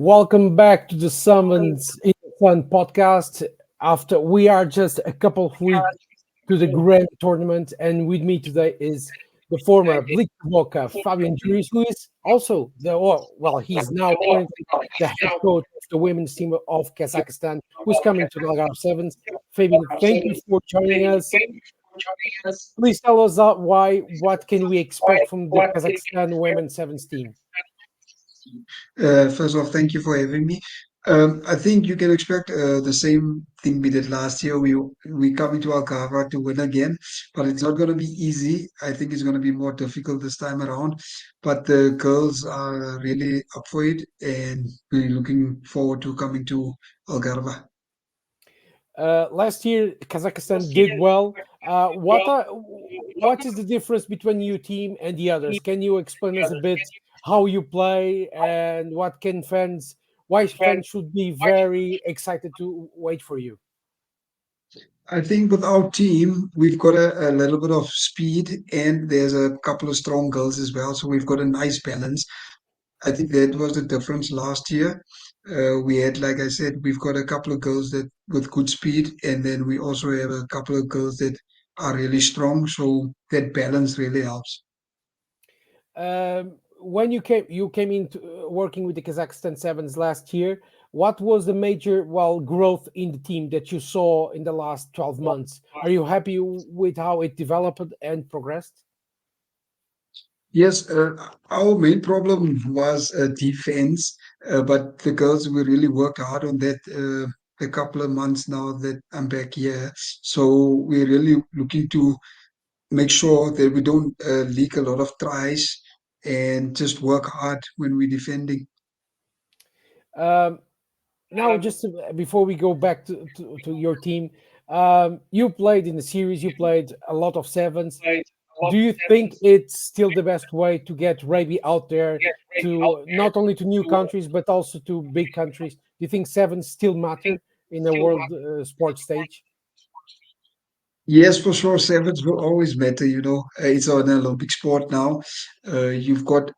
Welcome back to the Summons in the Sun podcast. After we are just a couple of weeks to the grand tournament, and with me today is the former Blitzbokke Fabian Juries, who is also he's now currently the head coach of the women's team of Kazakhstan, who's coming to the Algarve Sevens. Fabian, thank you for joining us. Please tell us what can we expect from the Kazakhstan women's sevens team? First off, thank you for having me. I think you can expect the same thing we did last year. We coming to Algarve to win again, but it's not going to be easy. I think it's going to be more difficult this time around. But the girls are really up for it, and we're looking forward to coming to Algarve. Last year, Kazakhstan did well. What is the difference between your team and the others? Can you explain us a bit how you play and why fans should be very excited to wait for you? I think with our team, we've got a little bit of speed, and there's a couple of strong girls as well. So we've got a nice balance. I think that was the difference last year. We had, like I said, we've got a couple of girls that with good speed, and then we also have a couple of girls that are really strong. So that balance really helps. When you came into working with the Kazakhstan Sevens last year. What was the major growth in the team that you saw in the last 12 months? Are you happy with how it developed and progressed? Yes, our main problem was defense, but the girls we really worked hard on that a couple of months now that I'm back here. So we're really looking to make sure that we don't leak a lot of tries and just work hard when we're defending. Um, Now, just before we go back to your team, you played in the series, you played a lot of sevens. Do you think it's still the best way to get rugby out there to not only to new countries but also to big countries? Do you think sevens still matter in a world sports stage? Yes, for sure, sevens will always matter. It's an Olympic sport now. You've got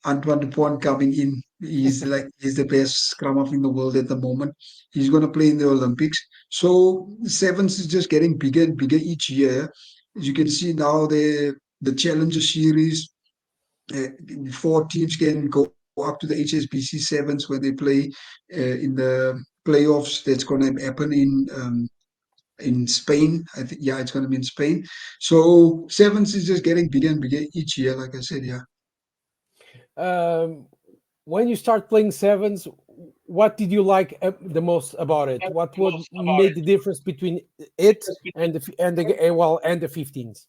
Antoine Dupont coming in. He's the best scrum half in the world at the moment. He's going to play in the Olympics. So sevens is just getting bigger and bigger each year. As you can see now, the Challenger Series, four teams can go up to the HSBC sevens where they play in the playoffs. That's going to happen in Spain. I think, yeah, it's going to be in Spain. So sevens is just getting bigger and bigger each year. Like I said, yeah. Um, when you start playing sevens, what did you like the most about it? What would made the difference between it and the 15s?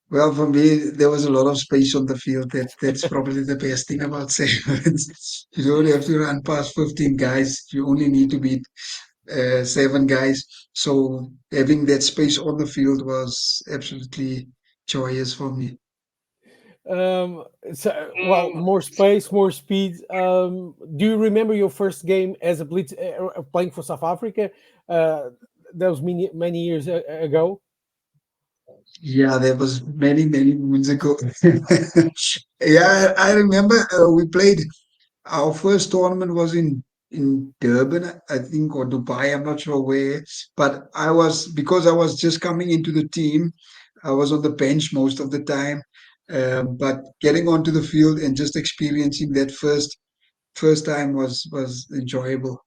Well, for me, there was a lot of space on the field. That's probably the best thing about sevens. You don't have to run past 15 guys. You only need to beat seven guys. So having that space on the field was absolutely joyous for me. Um, more space, more speed. Do you remember your first game as a blitz playing for South Africa? Uh, that was many years ago. Yeah, that was many, many moons ago. Yeah, I remember we played. Our first tournament was in Durban, I think, or Dubai. I'm not sure where. But because I was just coming into the team, I was on the bench most of the time. But getting onto the field and just experiencing that first time was enjoyable.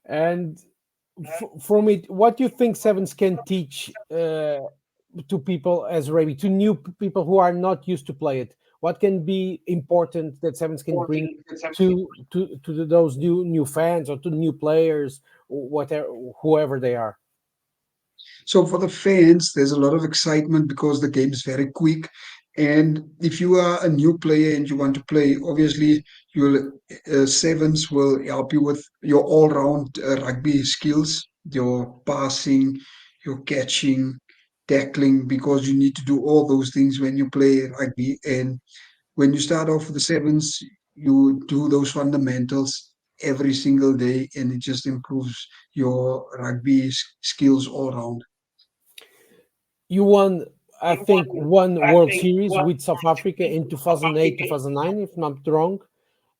And from it, what do you think sevens can teach to people as rugby, to new people who are not used to play it? What can be important that sevens can bring those new fans or to new players, whatever whoever they are? So for the fans, there's a lot of excitement because the game is very quick. And if you are a new player and you want to play, obviously your sevens will help you with your all-round rugby skills, your passing, your catching, tackling, because you need to do all those things when you play rugby. And when you start off with the sevens, you do those fundamentals every single day, and it just improves your rugby skills all around. You won, I think, one World Series with South Africa in 2008, 2009, if not wrong.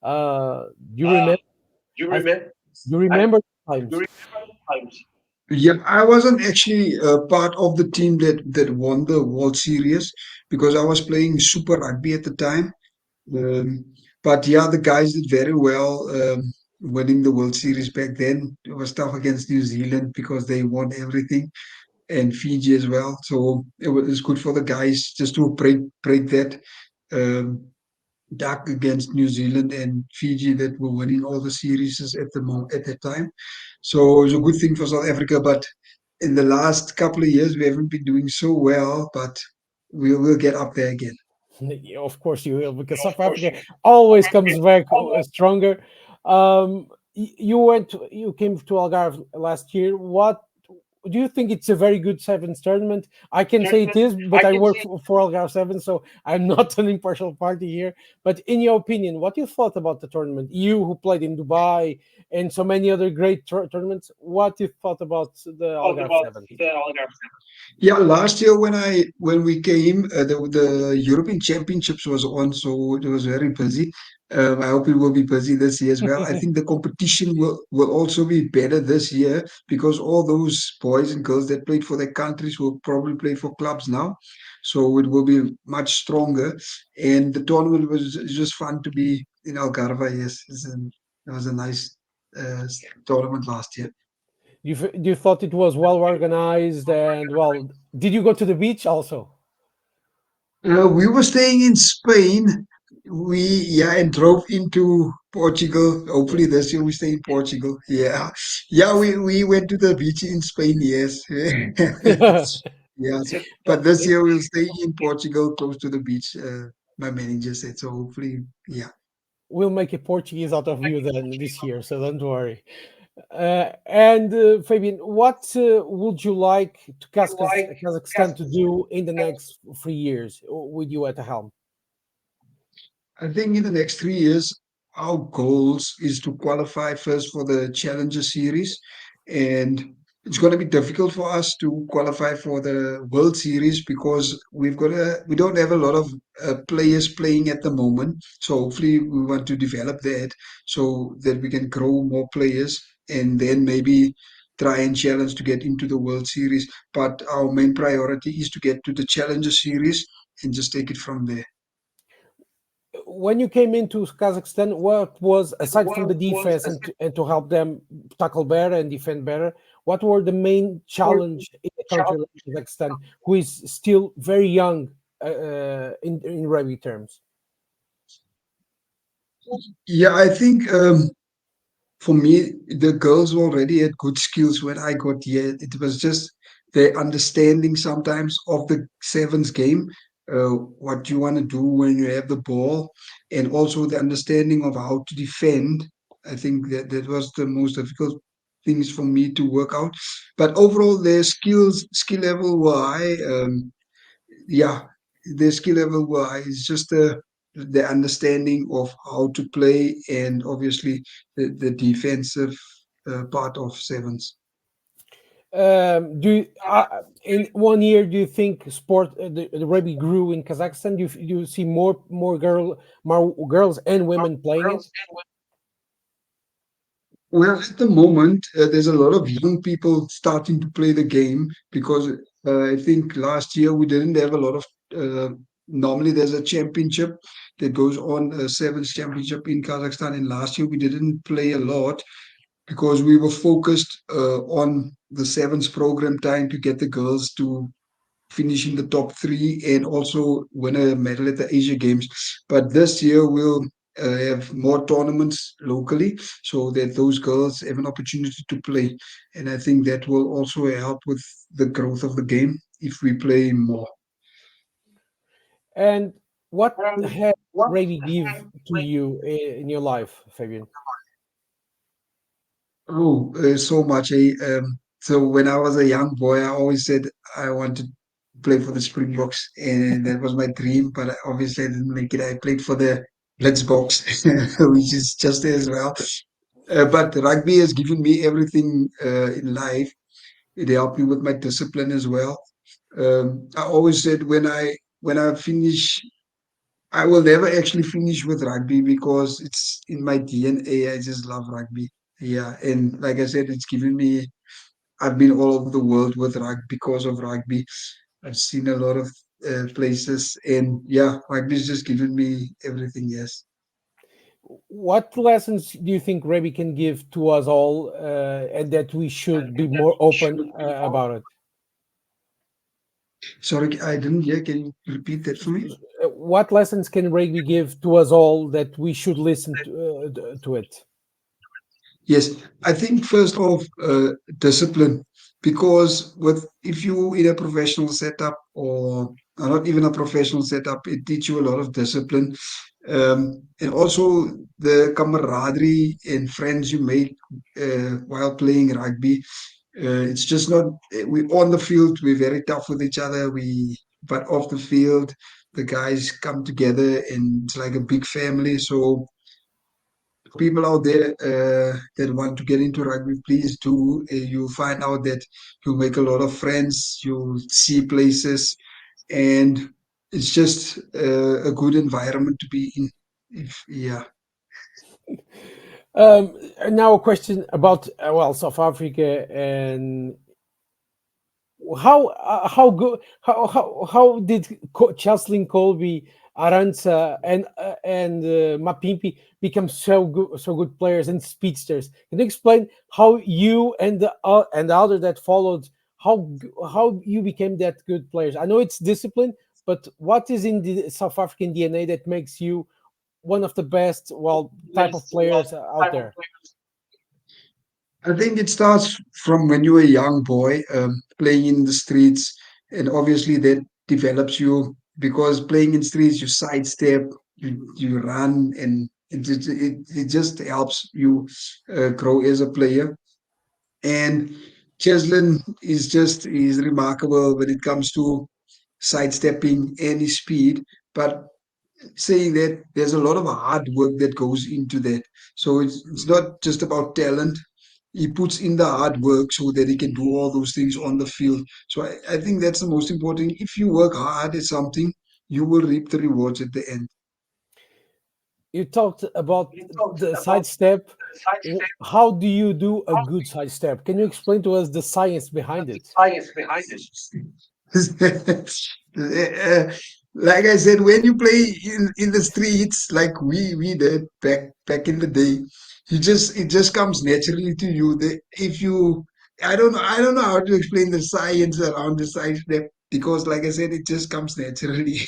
Do you remember? I you remember times. Yeah, I wasn't actually part of the team that won the World Series because I was playing Super Rugby at the time. Um, but yeah, the guys did very well, winning the World Series back then. It was tough against New Zealand because they won everything, and Fiji as well. So it was good for the guys just to break that um, duck against New Zealand and Fiji that were winning all the series at that time. So it was a good thing for South Africa. But in the last couple of years, we haven't been doing so well, but we will get up there again. Yeah, of course you will, because South Africa always comes back stronger. You came to Algarve last year. What do you think? It's a very good sevens tournament. I can say it is, but I work for Algarve Seven, so I'm not an impartial party here. But in your opinion, what you thought about the tournament? You who played in Dubai and so many other great tournaments, what you thought about the Algarve Seven? Yeah, last year when we came, the European Championships was on, so it was very busy. I hope it will be busy this year as well. I think the competition will also be better this year because all those boys and girls that played for their countries will probably play for clubs now, so it will be much stronger. And the tournament was just fun to be in Algarve. Yes, it was a nice tournament last year. You thought it was well organized, and well, did you go to the beach also? We were staying in Spain. We yeah, and drove into Portugal. Hopefully this year we stay in Portugal. Yeah, yeah. We went to the beach in Spain. Yes, yes. But this year we'll stay in Portugal, close to the beach. My manager said so. Hopefully, yeah. We'll make a Portuguese out of you then this year, so don't worry. And Fabian, what would you like to Kazakhstan to do in the next 3 years with you at the helm? I think in the next 3 years, our goals is to qualify first for the Challenger Series, and it's going to be difficult for us to qualify for the World Series because we don't have a lot of players playing at the moment. So hopefully we want to develop that so that we can grow more players and then maybe try and challenge to get into the World Series. But our main priority is to get to the Challenger Series and just take it from there. When you came into Kazakhstan, what was, aside from the defense and to help them tackle better and defend better, what were the main challenge in a country like Kazakhstan, who is still very young in rugby terms? Yeah, I think for me, the girls already had good skills when I got here. It was just the understanding sometimes of the sevens game, what you want to do when you have the ball, and also the understanding of how to defend. I think that was the most difficult things for me to work out. But overall, their skill level were high. Yeah, the skill level is just the understanding of how to play and obviously the defensive part of sevens. In 1 year, do you think the rugby grew in Kazakhstan? Do you see more girls and women playing it? Well, at the moment, there's a lot of young people starting to play the game because I think last year we didn't have a lot of. Normally, there's a championship that goes on, a sevens championship in Kazakhstan, and last year we didn't play a lot because we were focused on the sevens program, trying to get the girls to finish in the top three and also win a medal at the Asia Games. But this year we'll have more tournaments locally so that those girls have an opportunity to play. And I think that will also help with the growth of the game if we play more. And what has rugby give to you in your life, Fabian? Oh, so much. So when I was a young boy, I always said I wanted to play for the Springboks, and that was my dream. But obviously, I didn't make it. I played for the Blitzbokke, which is just there as well. But rugby has given me everything in life. It helped me with my discipline as well. I always said when I finish I will never actually finish with rugby because it's in my DNA. I just love rugby. Yeah, and like I said, it's given me. I've been all over the world with rugby because of rugby. I've seen a lot of places, and yeah, rugby's just given me everything. Yes. What lessons do you think Rebbe can give to us all, and that we should be more open about it? Sorry, I didn't hear. Can you repeat that for me? What lessons can Rebbe give to us all that we should listen to it? Yes, I think first off, discipline, because with if you in a professional setup or not even a professional setup, it teach you a lot of discipline, and also the camaraderie and friends you make while playing rugby. It's just not we on the field we're very tough with each other. But off the field, the guys come together and it's like a big family. So people out there that want to get into rugby, please do. You'll find out that you'll make a lot of friends, you'll see places, and it's just a good environment to be in. If, yeah. Now a question about well, South Africa, and how good how did Cheslin Colby, Aranza, and Mapimpi become so good players and speedsters? Can you explain how you and the other that followed, how you became that good players? I know it's discipline, but what is in the South African DNA that makes you one of the best, well, type of players out there? I think it starts from when you're a young boy playing in the streets, and obviously that develops you because playing in streets, you sidestep, you run, and it just helps you grow as a player. And Cheslin is remarkable when it comes to sidestepping any speed, but saying that there's a lot of hard work that goes into that. So it's not just about talent. He puts in the hard work so that he can do all those things on the field. So I think that's the most important. If you work hard at something, you will reap the rewards at the end. You talked about the sidestep. How do you do a good sidestep? Can you explain to us the science behind it? Like I said, when you play in the streets, like we did back in the day, it just comes naturally to you. If you, I don't know how to explain the science around the side step because, like I said, it just comes naturally.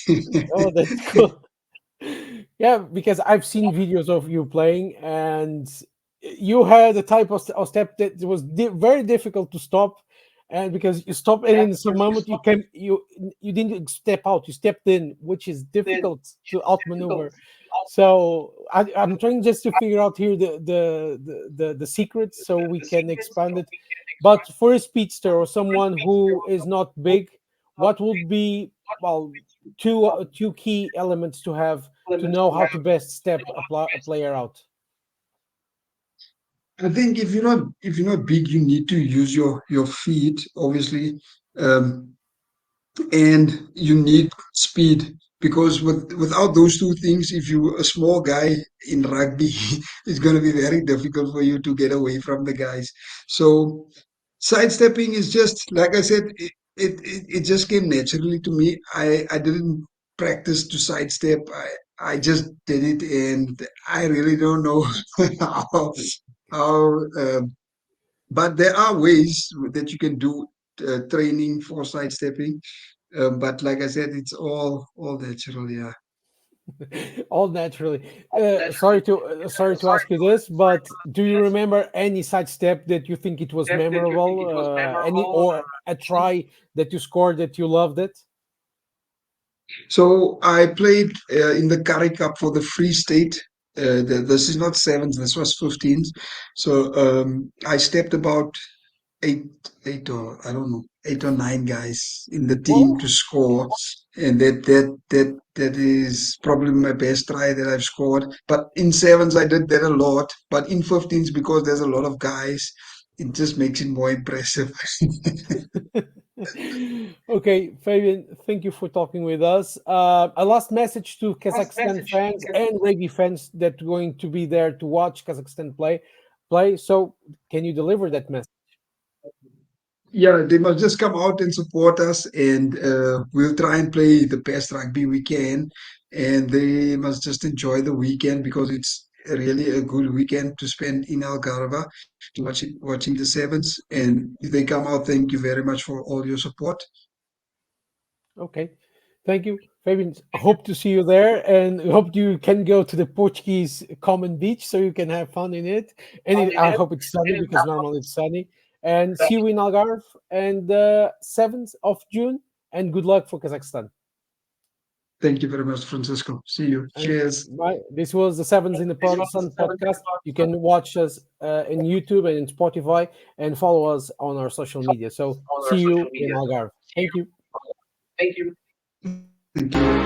Oh, that's cool. Yeah, because I've seen videos of you playing, and you had a type of step that was very difficult to stop, and because you stopped, and in some moment you didn't step out, you stepped in, which is difficult to outmaneuver. So I'm trying just to figure out here the secret so we can expand it. But for a speedster or someone who is not big, what would be, well, two key elements to have to know how to best step a player out? I think if you're not big, you need to use your feet, obviously. Um, and you need speed because without those two things, if you're a small guy in rugby, it's going to be very difficult for you to get away from the guys. So sidestepping is just like I said, it just came naturally to me. I didn't practice to sidestep. I just did it, and I really don't know how how but there are ways that you can do training for sidestepping, but like I said, it's all natural. Yeah. All naturally. Sorry to ask you this, but do you remember any sidestep that you think it was memorable? Any or a try that you scored that you loved it? So I played in the Curry Cup for the Free State. This is not sevens. This was 15s. So I stepped about eight, eight or I don't know, eight or nine guys in the team Well, to score, and that is probably my best try that I've scored. But in sevens, I did that a lot. But in 15s, because there's a lot of guys, it just makes it more impressive. Okay, Fabian, thank you for talking with us. A last message to Kazakhstan fans and rugby fans that are going to be there to watch Kazakhstan play. So, can you deliver that message? Yeah, they must just come out and support us, and we'll try and play the best rugby we can. And they must just enjoy the weekend because it's really a good weekend to spend in Algarve, watching the sevens. And if they come out, thank you very much for all your support. Okay, thank you, Fabian. Hope to see you there, and hope you can go to the Portuguese common beach so you can have fun in it. And I hope it's sunny because normally it's sunny. And see you in Algarve and the 7th of June. And good luck for Kazakhstan. Thank you very much, Francisco. See you. And Cheers. this was the Sevens in the Sun podcast. You can watch us in YouTube and in Spotify and follow us on our social media. So see you in Algarve. Thank you. Thank you.